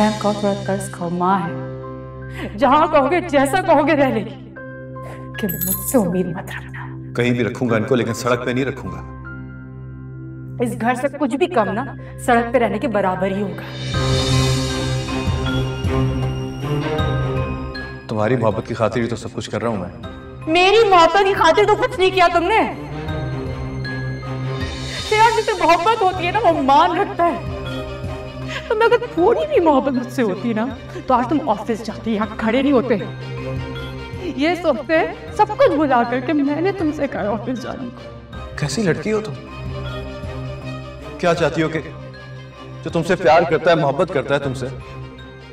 रहम खाओ, थोड़ा तरस खाओ। माँ है, जहां कहोगे जैसा कहोगे रह लेगी, कि मुझसे उम्मीद मत रखना। कहीं भी रखूंगा इनको, लेकिन सड़क पे नहीं रखूंगा। इस घर से कुछ भी कम ना सड़क पे रहने के बराबर ही होगा। तुम्हारी मोहब्बत की खातिर ही तो सब कुछ कर रहा हूं मैं। मेरी मोहब्बत की खातिर तो कुछ नहीं किया तुमने। यार जिसे मोहब्बत होती है ना वो मान रखता है। तुम्हें अगर थोड़ी भी मोहब्बत मुझसे होती ना तो आज तुम ऑफिस जाते, यहाँ खड़े नहीं होते। ये सोचते सब कुछ भुला करके मैंने तुमसे कहा ऑफिस जाने को। कैसी लड़की हो तुम? क्या चाहती हो कि जो तुमसे प्यार करता है, मोहब्बत करता है तुमसे,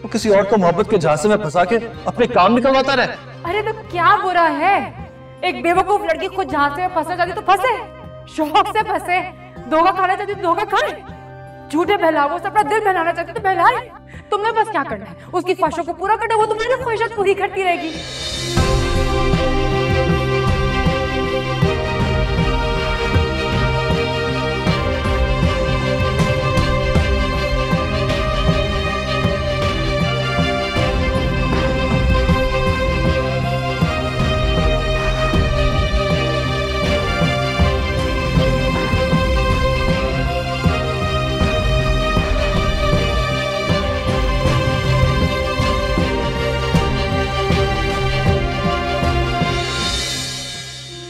वो किसी और को मोहब्बत के झांसे में फंसा के अपने काम निकलवाता रहे? अरे तो क्या बुरा है? एक बेवकूफ लड़की खुद झांसे में फंसना चाहती तो फंसे, शौक से फंसे। धोखा खाना चाहती तो धोखा खाए, झूठे बहलावों से अपना दिल बहलाना चाहती तो बहलाए। तुम्हें बस क्या करना है, उसकी ख्वाहिशों को पूरा करना, वो तुम्हारी ख्वाहिशात पूरी करती रहेगी।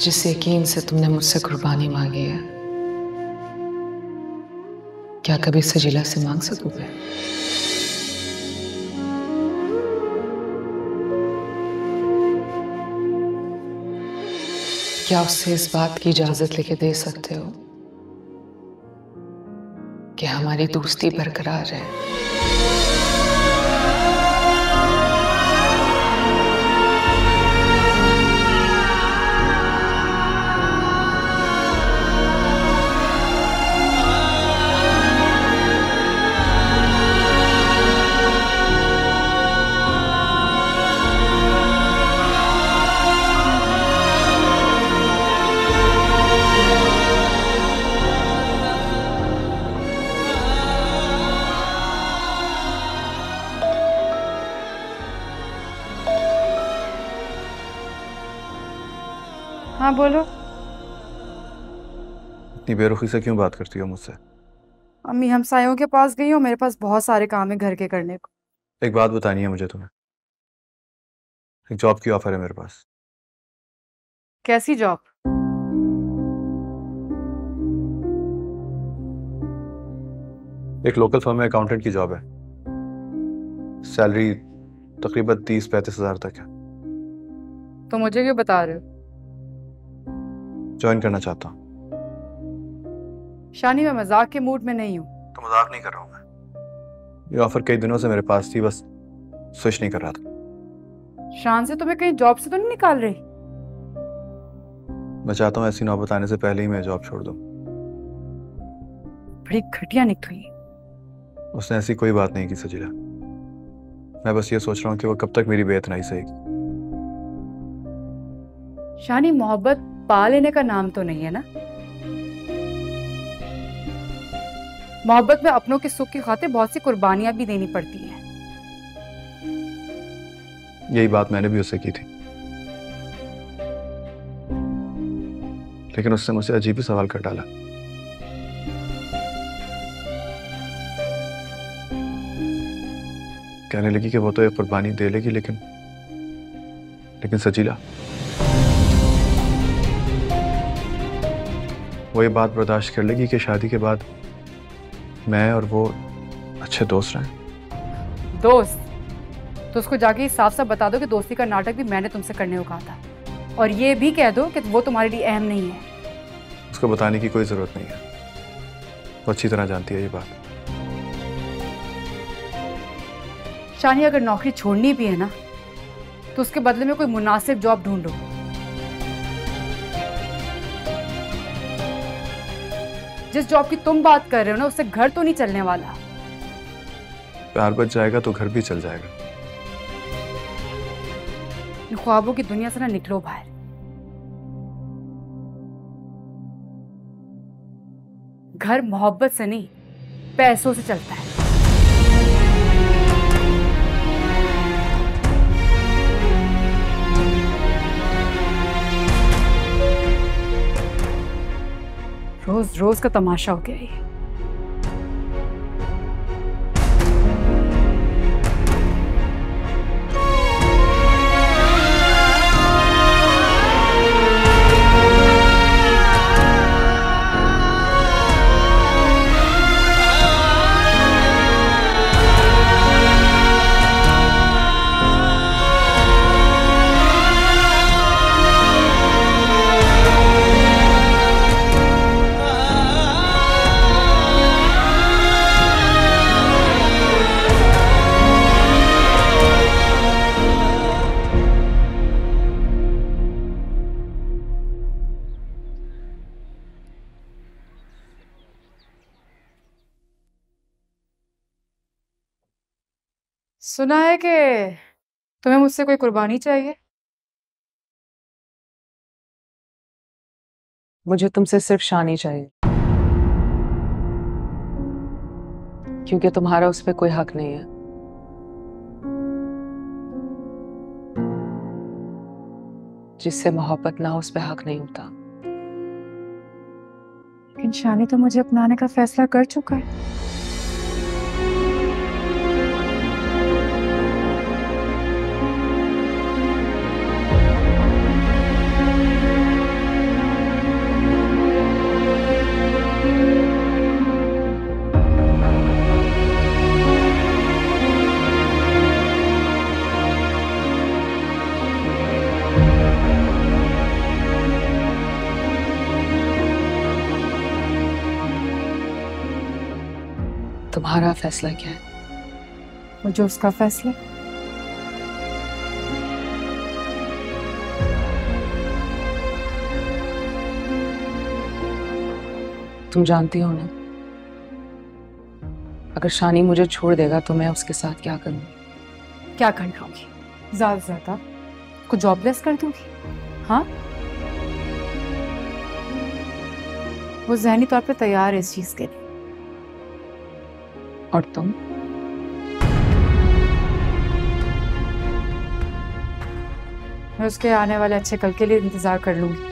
जिस यकीन से तुमने मुझसे कुर्बानी मांगी है, क्या कभी सजीला से मांग सकोगे? क्या उससे इस बात की इजाजत लेके दे सकते हो कि हमारी दोस्ती बरकरार है? हाँ बोलो। इतनी बेरुखी से क्यों बात करती हो मुझसे? अम्मी हमसायों के पास गई हूँ, मेरे पास बहुत सारे काम है घर के करने को। एक बात बतानी है मुझे तुम्हें। एक जॉब की ऑफर है मेरे पास। कैसी जॉब? एक लोकल फर्म में अकाउंटेंट की जॉब है। सैलरी तकरीबन 30-35 हजार तक है। तो मुझे क्यों बता रहे हो? ज्वाइन करना चाहता हूँ। शानी मैं मजाक के मूड में नहीं हूँ। तो मजाक नहीं कर रहा हूँ मैं। ये ऑफर कई दिनों से मेरे पास थी, बस स्विच नहीं कर रहा था। शान से तुम्हें कहीं जॉब से तो नहीं निकाल रही? मैं चाहता हूँ ऐसी नौबत आने से पहले ही मैं जॉब छोड़ दूँ। बड़ी घटिया निकली। उसने ऐसी कोई बात नहीं की सजीला। मैं बस ये सोच रहा हूँ कि वो कब तक मेरी बेइतनाई सहेगी। शानी मोहब्बत पा लेने का नाम तो नहीं है ना। मोहब्बत में अपनों के सुख की खातिर बहुत सी कुर्बानियां भी देनी पड़ती हैं। यही बात मैंने भी उससे की थी, लेकिन उसने मुझसे अजीब ही सवाल कर डाला। कहने लगी कि वो तो एक कुर्बानी दे लेगी, लेकिन सजीला, वो ये बात बर्दाश्त कर लेगी कि शादी के बाद मैं और वो अच्छे दोस्त रहें। दोस्त? तो उसको जाके साफ साफ बता दो कि दोस्ती का नाटक भी मैंने तुमसे करने को कहा था, और ये भी कह दो कि वो तुम्हारे लिए अहम नहीं है। उसको बताने की कोई जरूरत नहीं है, वो अच्छी तरह जानती है ये बात। शानी अगर नौकरी छोड़नी भी है ना तो उसके बदले में कोई मुनासिब जॉब ढूंढो। जिस जॉब की तुम बात कर रहे हो ना उससे घर तो नहीं चलने वाला। प्यार बच जाएगा तो घर भी चल जाएगा। इन ख्वाबों की दुनिया से ना निकलो बाहर। घर मोहब्बत से नहीं पैसों से चलता है। रोज का तमाशा हो गया ये। सुना है कि तुम्हें मुझसे कोई कुर्बानी चाहिए। मुझे तुमसे सिर्फ शानी चाहिए, क्योंकि तुम्हारा उस पर कोई हक नहीं है। जिससे मोहब्बत ना हो उस पर हक नहीं होता। लेकिन शानी तो मुझे अपनाने का फैसला कर चुका है। तुम्हारा फैसला क्या है? और जो उसका फैसला। तुम जानती हो ना, अगर शानी मुझे छोड़ देगा तो मैं उसके साथ क्या करूंगी? क्या करना होगी? ज्यादा से ज्यादा कुछ जॉबलेस कर दूंगी। हाँ, वो ज़हनी तौर पे तैयार है इस चीज के लिए। और तुम? मैं उसके आने वाले अच्छे कल के लिए इंतजार कर लूंगी।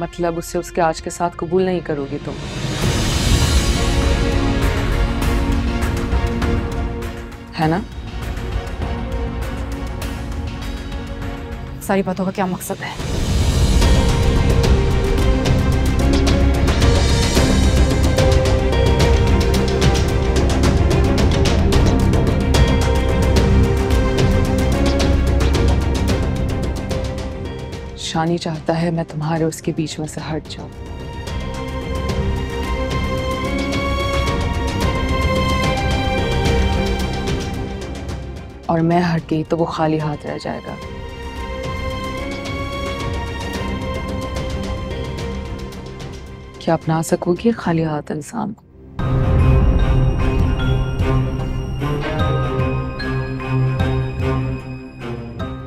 मतलब उससे उसके आज के साथ कबूल नहीं करोगी तुम? है ना? सारी बातों का क्या मकसद है? शानी चाहता है मैं तुम्हारे उसके बीच में से हट जाऊं। और मैं हट गई तो वो खाली हाथ रह जाएगा। क्या अपना सकोगी खाली हाथ इंसान को?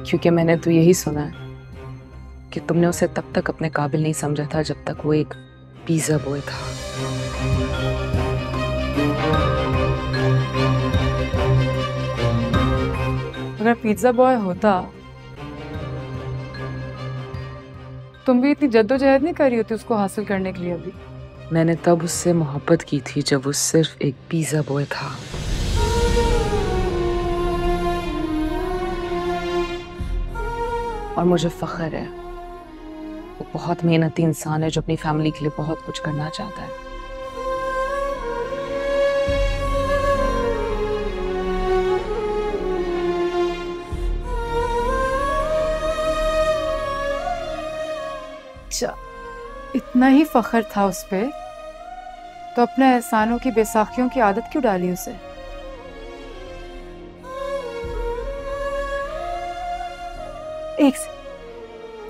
क्योंकि मैंने तो यही सुना है कि तुमने उसे तब तक अपने काबिल नहीं समझा था जब तक वो एक पिज्जा बॉय था। अगर पिज्जा बॉय होता, तुम भी इतनी जद्दोजहद नहीं कर रही होती उसको हासिल करने के लिए। अभी मैंने तब उससे मोहब्बत की थी जब वो सिर्फ एक पिज्जा बॉय था। और मुझे फख्र है, वो बहुत मेहनती इंसान है जो अपनी फैमिली के लिए बहुत कुछ करना चाहता है। अच्छा, इतना ही फख्र था उस पे तो अपने एहसानों की बेसाखियों की आदत क्यों डाली उसे?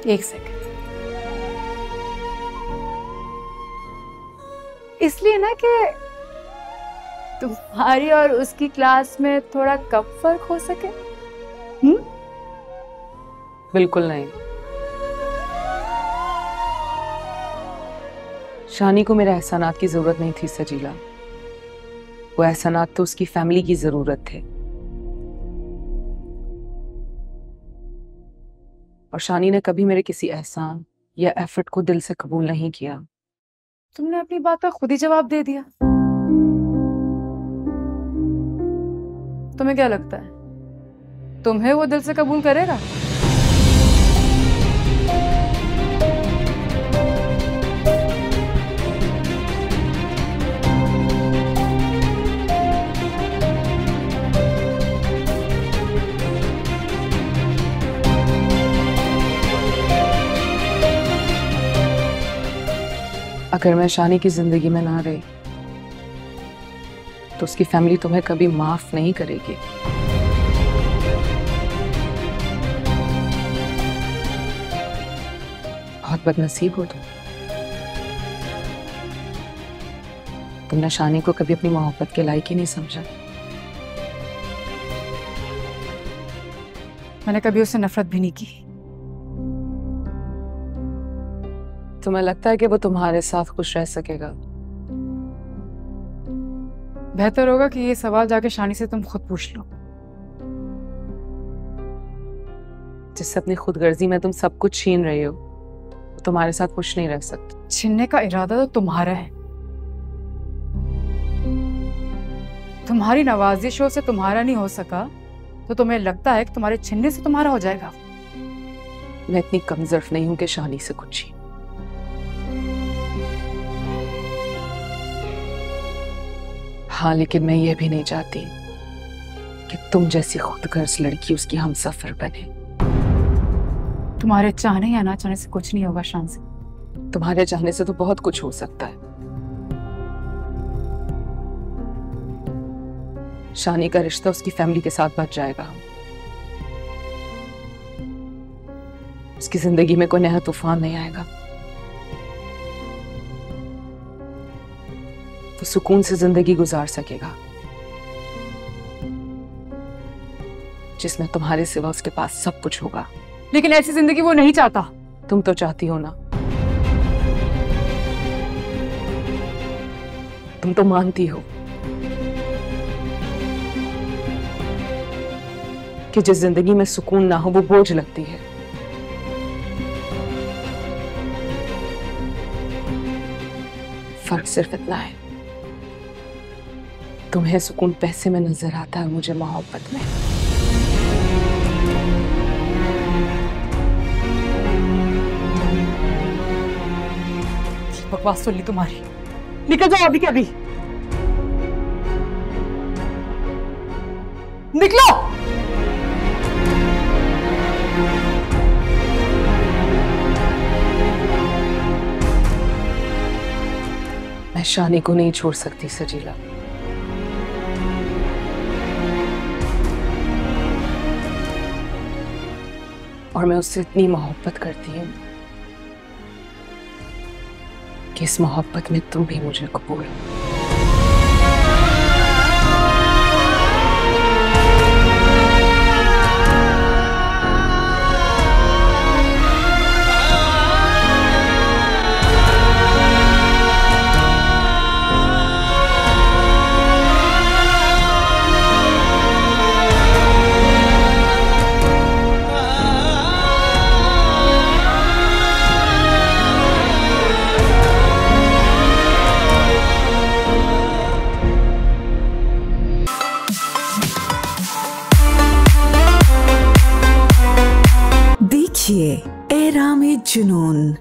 एक सेकंड। इसलिए ना कि तुम्हारी और उसकी क्लास में थोड़ा कम फर्क हो सके। बिल्कुल नहीं। शानी को मेरे एहसानात की जरूरत नहीं थी सजीला। वो एहसानात तो उसकी फैमिली की जरूरत थे। और शानी ने कभी मेरे किसी एहसान या एफर्ट को दिल से कबूल नहीं किया। तुमने अपनी बात का खुद ही जवाब दे दिया। तुम्हें क्या लगता है तुम्हें वो दिल से कबूल करेगा? अगर मैं शानी की जिंदगी में ना रही तो उसकी फैमिली तुम्हें कभी माफ नहीं करेगी। बहुत बदनसीब हो तुमने शानी को कभी अपनी मोहब्बत के लायक ही नहीं समझा। मैंने कभी उससे नफरत भी नहीं की। तुम्हें लगता है कि वो तुम्हारे साथ खुश रह सकेगा? बेहतर होगा कि ये सवाल जाके शानी से तुम खुद पूछ लो। जिससे अपनी खुदगर्जी में तुम सब कुछ छीन रही हो, वो तुम्हारे साथ खुश नहीं रह सकती। छीनने का इरादा तो तुम्हारा है। तुम्हारी नवाजिशों से तुम्हारा नहीं हो सका तो तुम्हें लगता है कि तुम्हारे छीनने से तुम्हारा हो जाएगा। मैं इतनी कमजोर नहीं हूं कि शानी से कुछ छीन। हाँ, लेकिन मैं ये भी नहीं चाहती कि तुम जैसी खुदगर्ज लड़की उसकी हमसफर बने। तुम्हारे चाहने या ना चाहने से कुछ नहीं होगा शांसी। तुम्हारे चाहने से तो बहुत कुछ हो सकता है। शानी का रिश्ता उसकी फैमिली के साथ बच जाएगा। उसकी जिंदगी में कोई नया तूफान नहीं आएगा। वो सुकून से जिंदगी गुजार सकेगा जिसमें तुम्हारे सिवा उसके पास सब कुछ होगा। लेकिन ऐसी जिंदगी वो नहीं चाहता। तुम तो चाहती हो ना। तुम तो मानती हो कि जिस जिंदगी में सुकून ना हो वो बोझ लगती है। फर्क सिर्फ इतना है, तुम्हें सुकून पैसे में नजर आता है, मुझे मोहब्बत में। बकवास सुन ली तुम्हारी। निकल जाओ अभी के अभी। निकलो। मैं शानी को नहीं छोड़ सकती सजीला। और मैं उससे इतनी मोहब्बत करती हूँ कि इस मोहब्बत में तुम भी मुझे कबूल। देखिए एहराम-ए-जुनून।